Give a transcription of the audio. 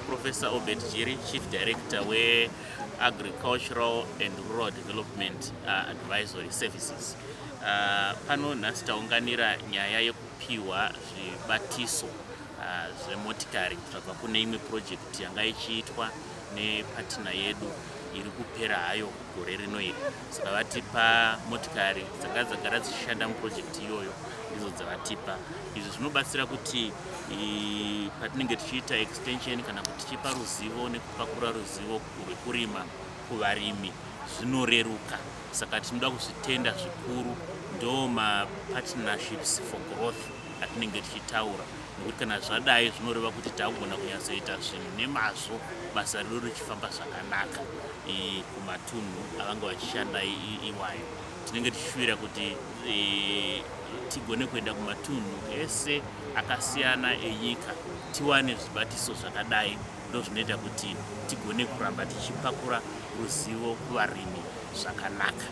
Professor Obert Jiri, Chief Director veAgricultural and Rural Development Advisory Services. Pano nhasi taunganira nyaya yekupiwa zvibatiso zvemotokari zvabva kune imwe project yanga ichiitwa nepartner yedu iri kupera hayo gore rino iri. Saka vatipa motokari dzagara dzichishanda muproject iyoyo ndidzo dzavatipa. Izvi zvinobatsira kuti patinenge tichiita extension kana kuti tichipa ruzivo nekupakura ruzivo rwekurima kuvarimi zvinoreruka. Saka tinoda kuzvitenda zvikuru ndo partnerships for growth atinenge tichitaura, nekuti kana zvadai zvinoreva kuti takugona kunyatsoita zvinhu nemazvo, basa rido richifamba zvakanaka kumatunhu avanga vachishanda iwayo. Tinenge tichishuvira kuti tigone kuenda kumatunhu ese akasiyana enyika tiwane zvibatiso zvakadai, ndo zvinoita kuti tigone kuramba tichipakura ruzivo kuvarimi zvakanaka.